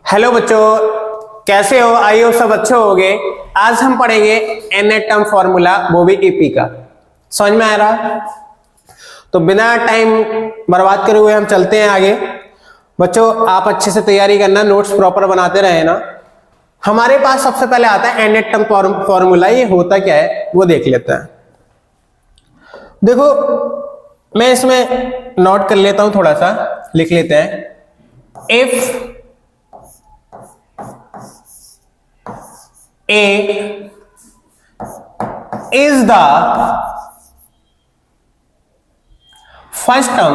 Hello बच्चों, कैसे हो? आई हो सब अच्छे होगे। आज हम पढ़ेंगे एन टर्म फॉर्मूला, वो भी ईपी का। समझ में आ रहा? तो बिना टाइम बर्बाद करे हुए हम चलते हैं आगे। बच्चों आप अच्छे से तैयारी करना, नोट्स प्रॉपर बनाते रहे ना। हमारे पास सबसे पहले आता है एन टर्म फॉर्मूला। ये होता क्या है वो देख लेते हैं। देखो मैं इसमें नोट कर लेता हूं, थोड़ा सा लिख लेते हैं। If A is the first term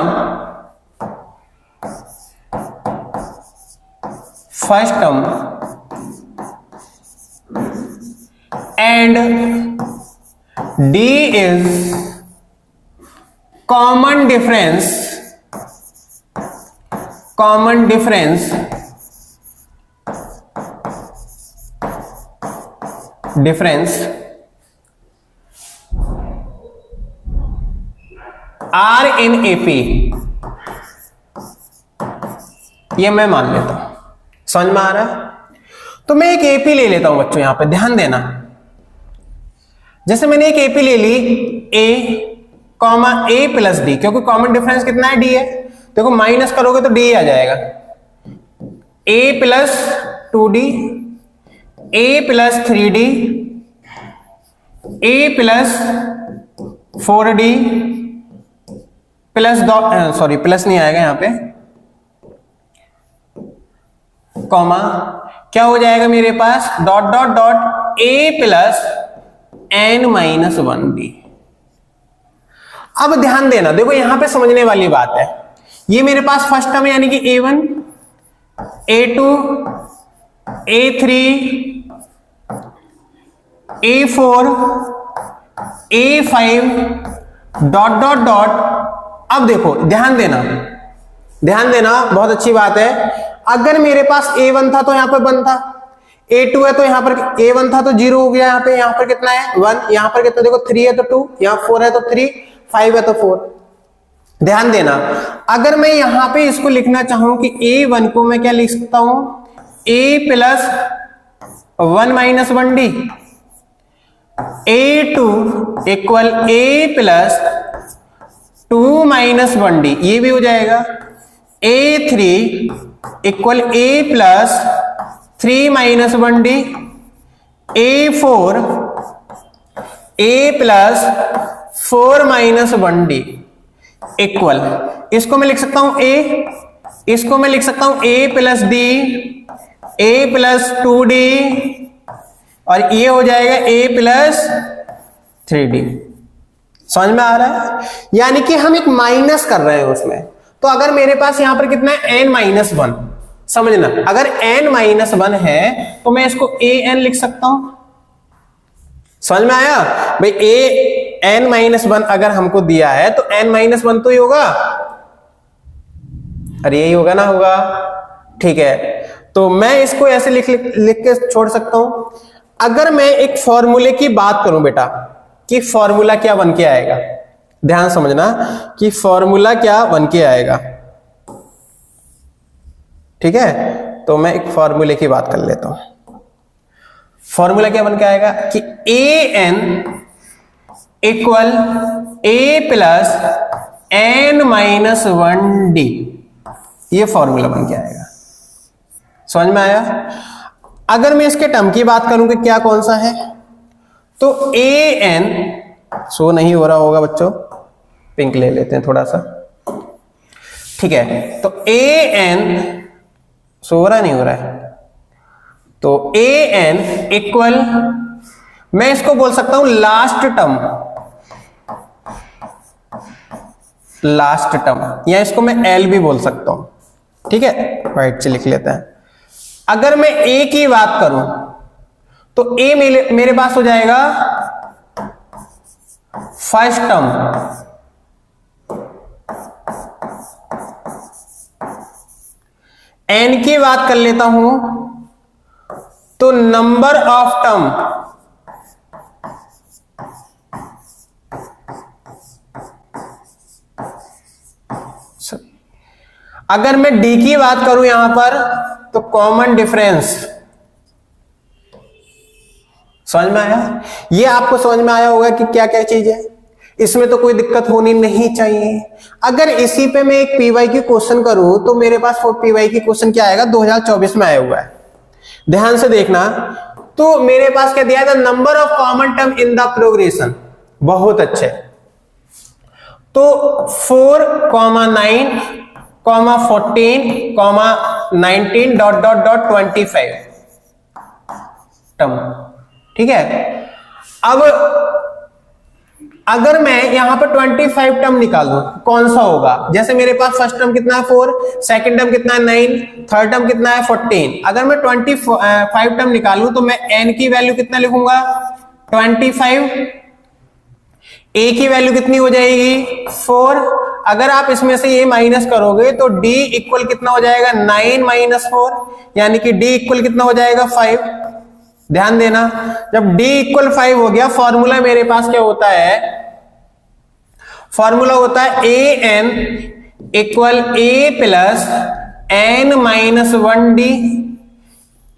and D is common difference R in AP, ये मैं मान लेता हूं। समझ में आ रहा है? तो मैं एक AP ले लेता हूं बच्चों, यहां पे ध्यान देना। जैसे मैंने एक AP ले ली, A comma A plus D, क्योंकि कॉमन डिफरेंस कितना है? D है। देखो माइनस करोगे तो D आ जाएगा। A plus 2D, A plus 3D, A plus 4D plus sorry plus नहीं आएगा यहां पे, कॉमा क्या हो जाएगा मेरे पास? Dot dot dot A plus N minus 1D। अब ध्यान देना, देखो यहां पे समझने वाली बात है। ये मेरे पास फर्स्ट टर्म है, यानी कि A1, A2, A3, A4, A5 dot dot dot. अब देखो ध्यान देना, बहुत अच्छी बात है। अगर मेरे पास A1 था तो यहां पर 1 था, A2 है तो यहां पर A1 था तो 0 हो गया। यहां पर कितना है? 1। यहां पर कितना? देखो 3 है तो 2, यहां 4 है तो 3, 5 है तो 4। ध्यान देना, अगर मैं यहां पे इसको लिखना चाहूं कि A1 को मैं क्या लिख सकता हूं? A plus 1 minus 1D, A2 equal A plus 2 minus 1D, ये भी हो जाएगा। A3 equal A plus 3 minus 1D, A4 A plus 4 minus 1D equal, इसको मैं लिख सकता हूं A, इसको मैं लिख सकता हूं A plus D, A plus 2D, और ये हो जाएगा A प्लस 3D। समझ में आ रहा है? यानी कि हम एक माइनस कर रहे हैं उसमें। तो अगर मेरे पास यहां पर कितना है? n minus 1। समझना, अगर n माइनस 1 है तो मैं इसको an लिख सकता हूं। समझ में आया भाई? n माइनस 1 अगर हमको दिया है तो n माइनस 1 तो ही होगा। अरे यही होगा ना? होगा, ठीक है। तो मैं इसको ऐसे लिख के छोड़ सकता हूं। अगर मैं एक फॉर्मूले की बात करूं बेटा, कि फॉर्मूला क्या बन के आएगा, ध्यान समझना कि फॉर्मूला क्या बन के आएगा। ठीक है, तो मैं एक फॉर्मूले की बात कर लेता हूं। फॉर्मूला क्या बन के आएगा कि an equal A plus N minus 1D, ये फॉर्मूला बन के आएगा। समझ में आया? अगर मैं इसके टर्म की बात करूं कि क्या कौन सा है, तो an शो नहीं हो रहा होगा बच्चों, पिंक ले लेते हैं थोड़ा सा। ठीक है, तो an शो हो रहा नहीं हो रहा है, तो an इक्वल, मैं इसको बोल सकता हूं लास्ट टर्म, या इसको मैं L भी बोल सकता हूं। ठीक है, राइट से लिख लेते हैं। अगर मैं A की बात करूं तो A मेरे पास हो जाएगा फर्स्ट टर्म, N की बात कर लेता हूं तो नंबर ऑफ टर्म, अगर मैं डी की बात करूं यहां पर तो कॉमन डिफरेंस। समझ में आया? ये आपको समझ में आया होगा कि क्या क्या चीज है, इसमें तो कोई दिक्कत होनी नहीं चाहिए। अगर इसी पे मैं एक पीवाई की क्वेश्चन करूं तो मेरे पास पीवाई की क्वेश्चन क्या आएगा, 2024 में आया हुआ है, ध्यान से देखना। तो मेरे पास क्या दिया था, number of common term in the progression. बहुत अच्छे। तो 4, 9, 14, 19 ... 25 टर्म। ठीक है। अब अगर मैं यहां पर 25 टर्म निकालूं कौन सा होगा, जैसे मेरे पास फर्स्ट टर्म कितना है 4, सेकंड टर्म कितना है 9, थर्ड टर्म कितना है 14। अगर मैं 25 टर्म निकालूं तो मैं n की वैल्यू कितना लिखूंगा 25, a की वैल्यू कितनी हो जाएगी 4। अगर आप इसमें से ये माइनस करोगे तो d इक्वल कितना हो जाएगा 9 - 4, यानी कि d इक्वल कितना हो जाएगा 5। ध्यान देना, जब d इक्वल 5 हो गया, फॉर्मूला मेरे पास क्या होता है, फॉर्मूला होता है an equal a plus n minus 1d।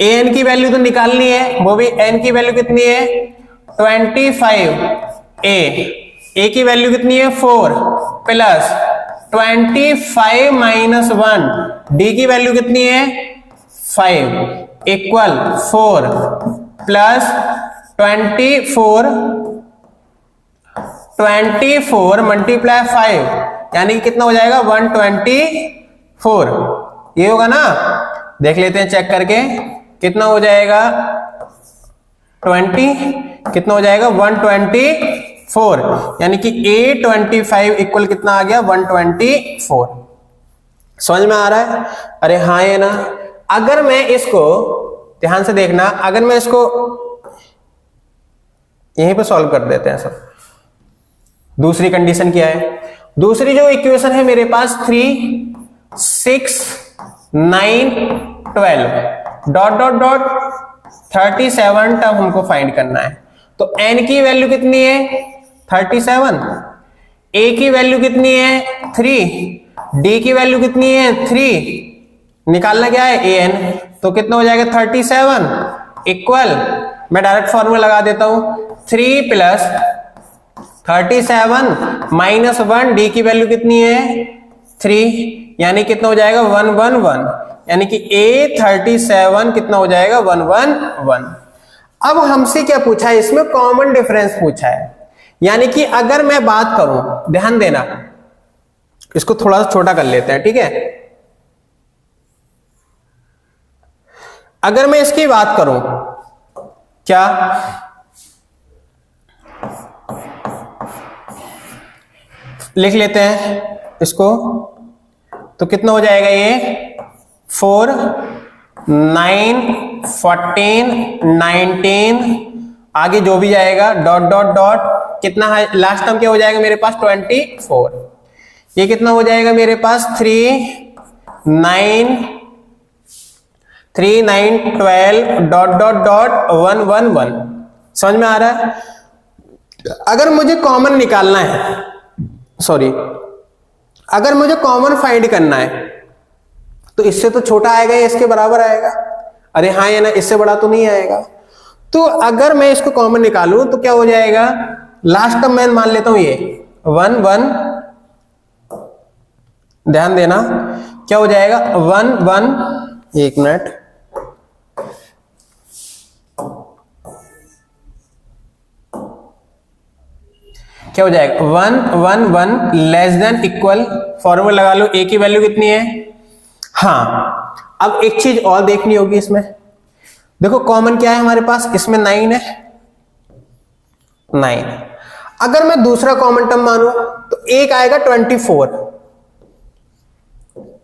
an की वैल्यू तो निकालनी है, वो भी n की वैल्यू कितनी है 25a की वैल्यू कितनी है 4 प्लस 25 माइनस 1 d की वैल्यू कितनी है 5 इक्वल 4 प्लस 24 मल्टीप्लाई 5, यानी कितना हो जाएगा 124। ये होगा ना, देख लेते हैं चेक करके कितना हो जाएगा 20, कितना हो जाएगा 124, यानी कि a25 इक्वल कितना आ गया 124। समझ में आ रहा है? अरे हाँ, ये ना। अगर मैं इसको ध्यान से देखना, अगर मैं इसको यहीं पे सॉल्व कर देते हैं सब। दूसरी कंडीशन क्या है, दूसरी जो इक्वेशन है मेरे पास 3, 6, 9, 12 ... 37 टर्म हमको फाइंड करना है। तो n की वैल्यू कितनी है 37, a की वैल्यू कितनी है 3, d की वैल्यू कितनी है 3, निकालना क्या है an, तो कितना हो जाएगा 37 इक्वल, मैं डायरेक्ट फॉर्मूला लगा देता हूं 3 प्लस 37 माइनस 1, डी की वैल्यू कितनी है 3, यानी कितना हो जाएगा 111, यानी कि a37 कितना हो जाएगा 111। अब हमसे क्या पूछा है, इसमें कॉमन डिफरेंस पूछा है, यानी कि अगर मैं बात करूं, ध्यान देना, इसको थोड़ा सा छोटा कर लेते हैं, ठीक है। अगर मैं इसकी बात करूं, क्या लिख लेते हैं इसको, तो कितना हो जाएगा ये 4, 9, 14, 19, आगे जो भी जाएगा डॉट डॉट डॉट, कितना है लास्ट टर्म क्या हो जाएगा मेरे पास 24, ये कितना हो जाएगा मेरे पास 3, 9, 12 डॉट डॉट डॉट 111। समझ में आ रहा है? अगर मुझे कॉमन निकालना है, सॉरी, अगर मुझे कॉमन फाइंड करना है तो इससे तो छोटा आएगा या इसके बराबर आएगा? अरे हाँ, ये ना, इससे बड़ा तो नहीं आएगा। तो अगर मैं इसको कॉमन निकालूं तो क्या हो जाएगा, लास्ट टर्म मैं मान लेता हूं ये 1 1, ध्यान देना, क्या हो जाएगा 1 1, एक मिनट, क्या हो जाएगा 1 1 1 लेस देन इक्वल, फॉर्मूला लगा लो, a की वैल्यू कितनी है। हाँ, अब एक चीज और देखनी होगी इसमें, देखो कॉमन क्या है हमारे पास, इसमें 9 है, 9। अगर मैं दूसरा कॉमन टर्म मानूं तो एक आएगा 24।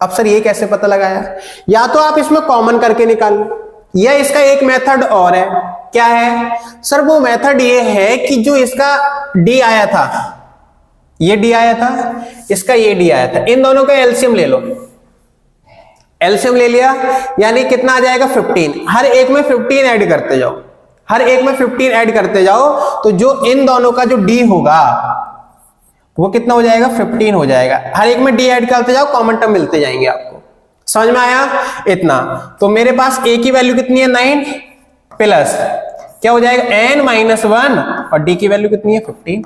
अब सर ये कैसे पता लगाया, या तो आप इसमें कॉमन करके निकाल, या इसका एक मेथड और है, क्या है सर, वो मेथड ये है कि जो इसका d आया था, ये d आया था, इसका ये d आया था, इन दोनों का एलसीएम ले लो, एलसीएम ले लिया, यानी कितना आ जाएगा 15, हर एक में 15 ऐड करते जाओ, हर एक में 15 ऐड करते जाओ, तो जो इन दोनों का जो d होगा वो कितना हो जाएगा 15 हो जाएगा, हर एक में d ऐड करते जाओ, कॉमन टर्म मिलते जाएंगे आपको। समझ में आया इतना? तो मेरे पास a की वैल्यू कितनी है 9 प्लस क्या हो जाएगा n माइनस 1 और d की वैल्यू कितनी है 15।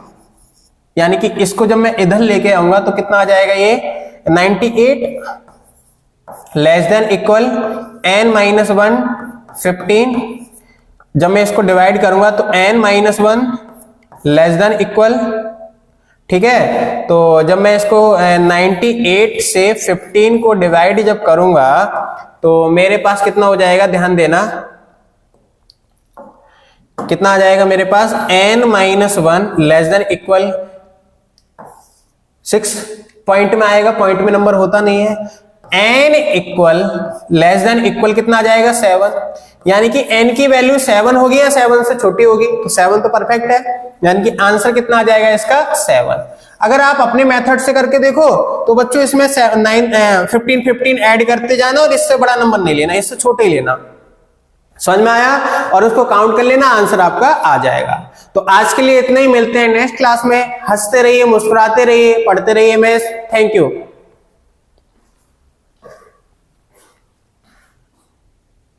यानी कि इसको जब मैं इधर लेके आऊंगा तो कितना आ जाएगा ये 98 less than equal n minus 1 15। जब मैं इसको डिवाइड करूंगा तो n minus 1 less than equal, ठीक है। तो जब मैं इसको 98 से 15 को डिवाइड जब करूंगा तो मेरे पास कितना हो जाएगा, ध्यान देना, कितना आ जाएगा मेरे पास n minus 1 less than equal 6 point में आएगा, पॉइंट में नंबर होता नहीं है। n equal less than equal कितना आ जाएगा 7, यानी कि n की वैल्यू 7 होगी या 7 से छोटी होगी, तो 7 तो परफेक्ट है, यानी कि आंसर कितना आ जाएगा इसका 7। अगर आप अपने मेथड से करके देखो तो बच्चों इसमें 15 ऐड करते जाना और इससे बड़ा नंबर नहीं लेना, इससे छोटे ही लेना। समझ में आया? और उसको काउंट कर लेना, आंसर आपका आ जाएगा। तो आज के लिए इतना ही, मिलते हैं नेक्स्ट क्लास में। हंसते रहिए, मुस्कुराते रहिए, पढ़ते रहिए मैथ्स। Thank you.